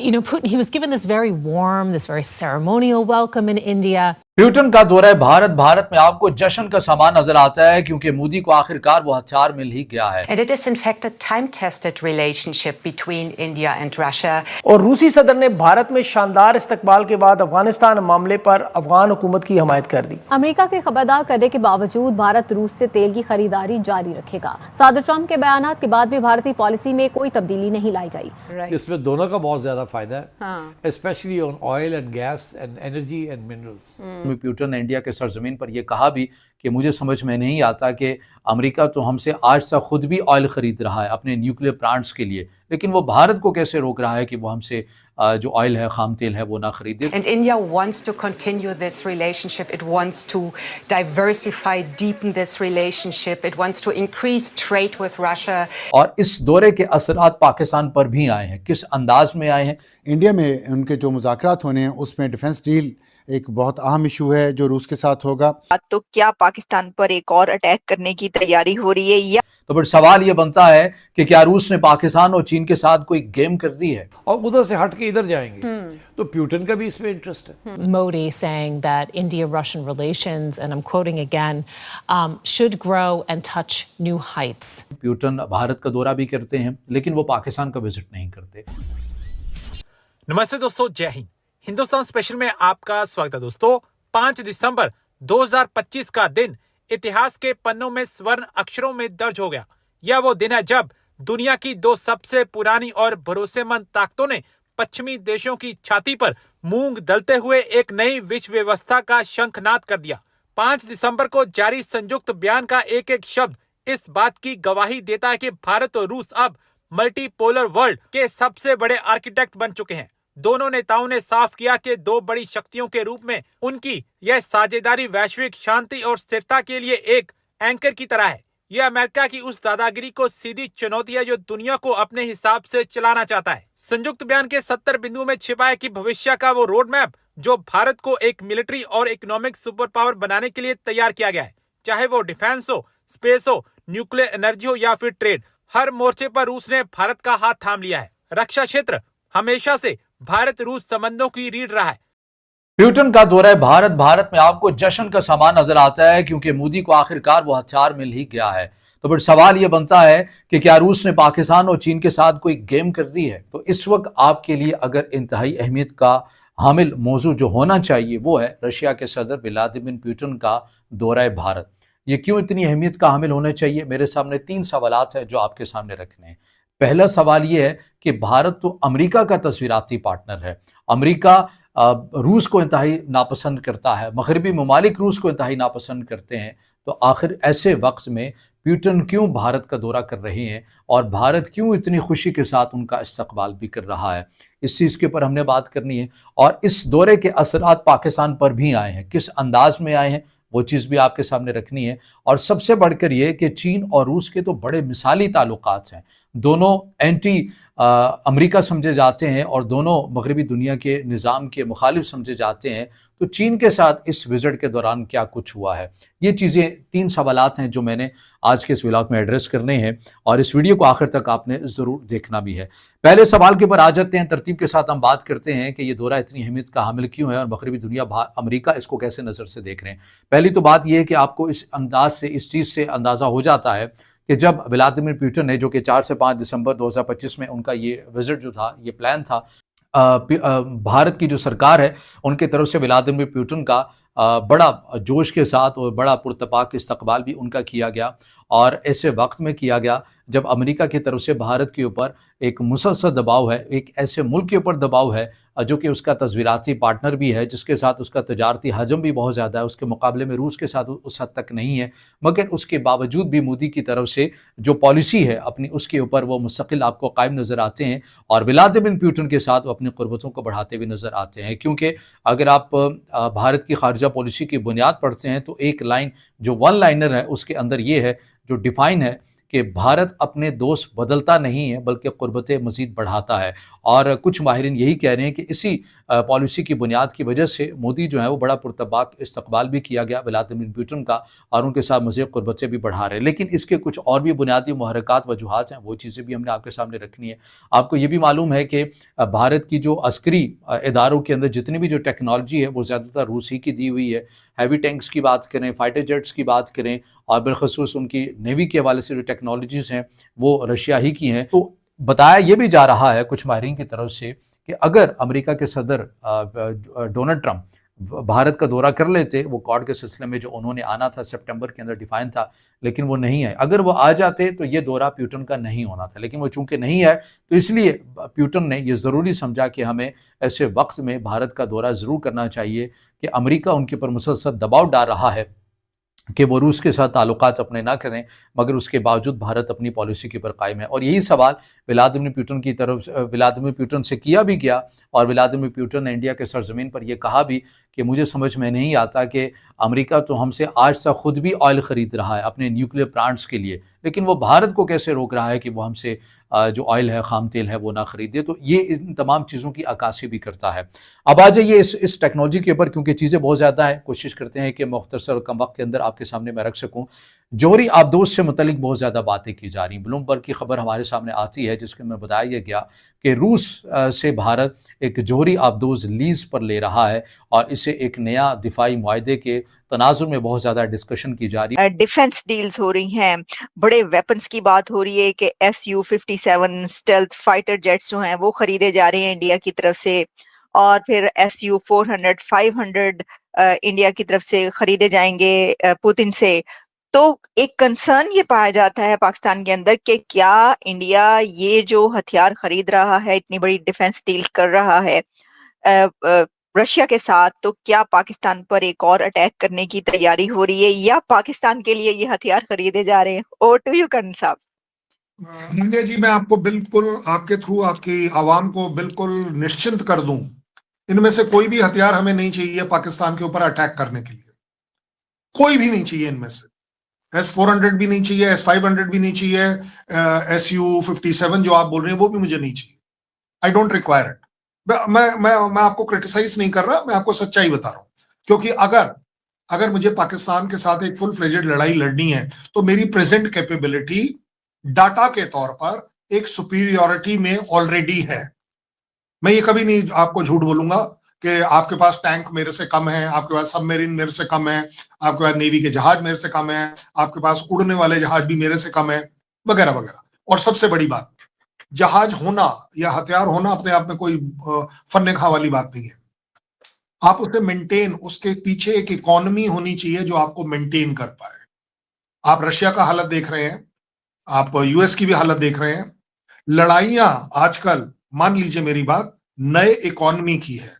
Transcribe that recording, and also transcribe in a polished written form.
Putin, he was given this very warm, this very ceremonial welcome in India. Putin का दौरा भारत में आपको जश्न का सामान नजर आता है क्योंकि मोदी को आखिरकार वो हथियार मिल ही गया है। And it is in fact a time-tested relationship between India and Russia. और रूसी सदर ने भारत में शानदार इस्तकबाल के बाद अफगानिस्तान मामले पर अफगान हुकूमत की हमायत कर दी। अमेरिका के खबरदार करने के बावजूद भारत रूस से तेल की खरीदारी जारी रखेगा। सदर ट्रंप के बयानात के बाद भी भारतीय पॉलिसी में कोई तब्दीली नहीं लाई गई। इसमें दोनों का बहुत ज्यादा फायदा है, specially on oil and gas and energy and minerals. Putin ने इंडिया के सरजमीन पर यह कहा भी कि मुझे समझ में नहीं आता कि अमेरिका तो हमसे आज तक खुद भी ऑयल खरीद रहा है अपने न्यूक्लियर प्लांट्स के लिए, लेकिन वो भारत को कैसे रोक रहा है कि वो हमसे जो ऑयल है, खाम तेल है, वो ना खरीदे। And India wants to continue this relationship. It wants to diversify, deepen this relationship. It wants to increase trade with Russia. और इस दौरे के असरात पाकिस्तान पर भी आए हैं। किस अंदाज में आए हैं? इंडिया में उनके जो मुज़ाकरात होने हैं उसमें डिफेंस डील एक बहुत अहम इशू है जो रूस के साथ होगा। तो क्या पाकिस्तान पर एक और अटैक करने की तैयारी हो रही है या तो फिर सवाल ये बनता है कि क्या रूस ने पाकिस्तान और चीन के साथ कोई गेम कर दी है और उधर से हट के इधर जाएंगे। तो प्यूटन का भी इसमें इंटरेस्ट है। Modi saying that India-Russian relations, and I'm quoting again, should grow and touch new heights. Putin Bharat का दौरा भी करते हैं लेकिन वो पाकिस्तान का विजिट नहीं करते। नमस्ते दोस्तों, जय हिंद। हिंदुस्तान स्पेशल में आपका स्वागत है दोस्तों। 5 दिसंबर 2025 का दिन इतिहास के पन्नों में स्वर्ण अक्षरों में दर्ज हो गया। यह वो दिन है जब दुनिया की दो सबसे पुरानी और भरोसेमंद ताकतों ने पश्चिमी देशों की छाती पर मूंग दलते हुए एक नई विश्व व्यवस्था का शंखनाद कर दिया। 5 दिसंबर को जारी संयुक्त बयान का एक एक शब्द इस बात की गवाही देता है कि भारत और रूस अब मल्टीपोलर वर्ल्ड के सबसे बड़े आर्किटेक्ट बन चुके हैं। दोनों नेताओं ने साफ किया कि दो बड़ी शक्तियों के रूप में उनकी यह साझेदारी वैश्विक शांति और स्थिरता के लिए एक एंकर की तरह है। यह अमेरिका की उस दादागिरी को सीधी चुनौती है जो दुनिया को अपने हिसाब से चलाना चाहता है। संयुक्त बयान के 70 बिंदुओं में छिपा है कि भविष्य का वो रोड मैप जो भारत को एक मिलिट्री और इकोनॉमिक सुपर पावर बनाने के लिए तैयार किया गया है, चाहे वो डिफेंस हो, स्पेस हो, न्यूक्लियर एनर्जी हो या फिर ट्रेड। हर मोर्चे पर रूस ने भारत का हाथ थाम लिया है। रक्षा क्षेत्र हमेशा से भारत रूस संबंधों की रीढ़ रहा है। प्यूटन का दौरा भारत में आपको जश्न का सामान नजर आता है क्योंकि मोदी को आखिरकार वो हथियार मिल ही गया है। तो फिर सवाल ये बनता है कि क्या रूस ने पाकिस्तान और चीन के साथ कोई गेम कर दी है? तो इस वक्त आपके लिए अगर इंतहाई अहमियत का हामिल मौजू जो होना चाहिए वो है रशिया के सदर व्लादिमीर पुतिन का दौरा भारत। ये क्यों इतनी अहमियत का हामिल होना चाहिए? मेरे सामने 3 सवालात हैं जो आपके सामने रखने हैं। पहला सवाल यह है कि भारत तो अमेरिका का तस्वीराती पार्टनर है। अमेरिका रूस को इंतहाई नापसंद करता है, मगरबी ममालिक रूस को इंतहाई नापसंद करते हैं। तो आखिर ऐसे वक्त में पुतिन क्यों भारत का दौरा कर रहे हैं और भारत क्यों इतनी खुशी के साथ उनका इस्तकबाल भी कर रहा है? इस चीज़ के ऊपर हमने बात करनी है। और इस दौरे के असरात पाकिस्तान पर भी आए हैं, किस अंदाज में आए हैं वो चीज़ भी आपके सामने रखनी है। और सबसे बढ़कर ये कि चीन और रूस के तो बड़े मिसाली ताल्लुकात हैं। दोनों एंटी अमेरिका समझे जाते हैं और दोनों मगरबी दुनिया के निज़ाम के मुखालिफ समझे जाते हैं। तो चीन के साथ इस विजिट के दौरान क्या कुछ हुआ है, ये चीज़ें 3 सवालात हैं जो मैंने आज के इस व्लॉग में एड्रेस करने हैं और इस वीडियो को आखिर तक आपने ज़रूर देखना भी है। पहले सवाल के ऊपर आ जाते हैं, तरतीब के साथ हम बात करते हैं कि ये दौरा इतनी अहमियत का हामिल क्यों है और मगरबी दुनिया अमेरिका इसको कैसे नज़र से देख रहे हैं। पहली तो बात यह है कि आपको इस अंदाज से, इस चीज़ से अंदाज़ा हो जाता है कि जब व्लादिमीर पुतिन ने, जो कि 4 से 5 दिसंबर 2025 में उनका ये विजिट जो था, ये प्लान था, भारत की जो सरकार है उनके तरफ से व्लादिमीर पुतिन का बड़ा जोश के साथ और बड़ा पुरतपाक इस्तकबाल भी उनका किया गया। और ऐसे वक्त में किया गया जब अमेरिका की तरफ से भारत के ऊपर एक मुसलसल दबाव है, एक ऐसे मुल्क के ऊपर दबाव है जो कि उसका तस्वीराती पार्टनर भी है, जिसके साथ उसका तजारती हजम भी बहुत ज़्यादा है। उसके मुकाबले में रूस के साथ उस हद तक नहीं है, मगर उसके बावजूद भी मोदी की तरफ से जो पॉलिसी है अपनी, उसके ऊपर वो मुस्तकिल आपको कायम नज़र आते हैं और व्लादिमीर पुतिन के साथ वो अपनी क़ुर्बतों को बढ़ाते हुए नज़र आते हैं। क्योंकि अगर आप भारत की खारजा पॉलिसी की बुनियाद पढ़ते हैं तो एक लाइन जो वन लाइनर है उसके अंदर ये है, जो डिफ़ाइन है कि भारत अपने दोस्त बदलता नहीं है बल्कि क़ुर्बतें मज़ीद बढ़ाता है। और कुछ माहिरीन यही कह रहे हैं कि इसी पॉलिसी की बुनियाद की वजह से मोदी जो है वो बड़ा पुरतबाक इस्तकबाल भी किया गया व्लादिमीर पुतिन का, और उनके साथ मज़ीद क़ुर्बतें भी बढ़ा रहे हैं। लेकिन इसके कुछ और भी बुनियादी मुहर्रिकात वजूहात हैं, वो चीज़ें भी हमने आपके सामने रखनी है। आपको ये भी मालूम है कि भारत की जो अस्करी इदारों के अंदर जितनी भी जो टेक्नोलॉजी है वो ज़्यादातर रूस ही की दी हुई है। हैवी टैंक्स की बात करें, फाइटर जेट्स की बात करें, और बिलखसूस उनकी नेवी के हवाले से जो टेक्नोलॉजीज़ हैं वो रशिया ही की हैं। तो बताया ये भी जा रहा है कुछ माहिरीन की तरफ से कि अगर अमेरिका के सदर डोनाल्ड ट्रंप भारत का दौरा कर लेते, वो क्वाड के सिलसिले में जो उन्होंने आना था सितंबर के अंदर डिफाइन था, लेकिन वो नहीं आए। अगर वो आ जाते तो ये दौरा पुतिन का नहीं होना था, लेकिन वो चूंकि नहीं आए तो इसलिए पुतिन ने ये ज़रूरी समझा कि हमें ऐसे वक्त में भारत का दौरा ज़रूर करना चाहिए कि अमेरिका उनके ऊपर मुसलसल दबाव डाल रहा है कि वो रूस के साथ ताल्लुकात अपने ना करें, मगर उसके बावजूद भारत अपनी पॉलिसी के ऊपर कायम है। और यही सवाल व्लादिमीर पुतिन से किया भी गया, और व्लादिमीर पुतिन ने इंडिया के सरजमीन पर यह कहा भी कि मुझे समझ में नहीं आता कि अमेरिका तो हमसे आज तक खुद भी ऑयल ख़रीद रहा है अपने न्यूक्लियर प्लांट्स के लिए, लेकिन वो भारत को कैसे रोक रहा है कि वो हमसे जो ऑयल है, खाम तेल है, वो ना ख़रीदे। तो ये इन तमाम चीज़ों की अक्कासी भी करता है। अब आ जाइए इस टेक्नोलॉजी के ऊपर, क्योंकि चीज़ें बहुत ज़्यादा हैं, कोशिश करते हैं कि मुख्तसर और कम वक्त के अंदर आपके सामने मैं रख सकूँ। जौहरी आबदोज़ से मुतलिक बहुत ज़्यादा बातें की जा रही। ब्लूमबर्ग की खबर हमारे सामने आती है जिसके में बताया यह गया कि रूस से भारत एक जौहरी आबदोज़ लीज़ पर ले रहा है, और इसे एक नया दिफाई मुआहदे के तनाजुर में बहुत ज़्यादा डिस्कशन की जा रही है। डिफेंस डील्स हो रही हैं, बड़े वेपन्स की बात हो रही है कि Su-57 स्टेल्थ फाइटर जेट्स जो हैं वो खरीदे जा रहे हैं इंडिया की तरफ से, और फिर Su-400, 500 इंडिया की तरफ से खरीदे जाएंगे पुतिन से। तो एक कंसर्न ये पाया जाता है पाकिस्तान के अंदर कि क्या इंडिया ये जो हथियार खरीद रहा है, इतनी बड़ी डिफेंस डील कर रहा है रशिया के साथ, तो क्या पाकिस्तान पर एक और अटैक करने की तैयारी हो रही है, या पाकिस्तान के लिए ये हथियार खरीदे जा रहे हैं? ओवर टू यू कर्नल साहब। मुंडिया जी, मैं आपको बिल्कुल आपके थ्रू आपकी आवाम को बिल्कुल निश्चिंत कर दूं, इनमें से कोई भी हथियार हमें नहीं चाहिए पाकिस्तान के ऊपर अटैक करने के लिए। कोई भी नहीं चाहिए इनमें से। S-400 भी नहीं चाहिए, S-500 भी नहीं चाहिए, Su-57 जो आप बोल रहे हैं वो भी मुझे नहीं चाहिए। I don't require it. मैं आपको क्रिटिसाइज नहीं कर रहा, मैं आपको सच्चाई बता रहा हूं। क्योंकि अगर मुझे पाकिस्तान के साथ एक फुल फ्लेजेड लड़ाई लड़नी है तो मेरी प्रेजेंट कैपेबिलिटी डाटा के तौर पर एक सुपीरियोरिटी में ऑलरेडी है। मैं ये कभी नहीं आपको झूठ बोलूंगा कि आपके पास टैंक मेरे से कम है, आपके पास सबमरीन मेरे से कम है, आपके पास नेवी के जहाज मेरे से कम है, आपके पास उड़ने वाले जहाज भी मेरे से कम है, वगैरह वगैरह। और सबसे बड़ी बात, जहाज होना या हथियार होना अपने आप में कोई फन्ने खा वाली बात नहीं है। आप उसे मेंटेन, उसके पीछे एक इकोनॉमी होनी चाहिए जो आपको मेंटेन कर पाए। आप रशिया का हालत देख रहे हैं, आप यूएस की भी हालत देख रहे हैं। लड़ाइयां आजकल, मान लीजिए मेरी बात, नए इकोनॉमी की है।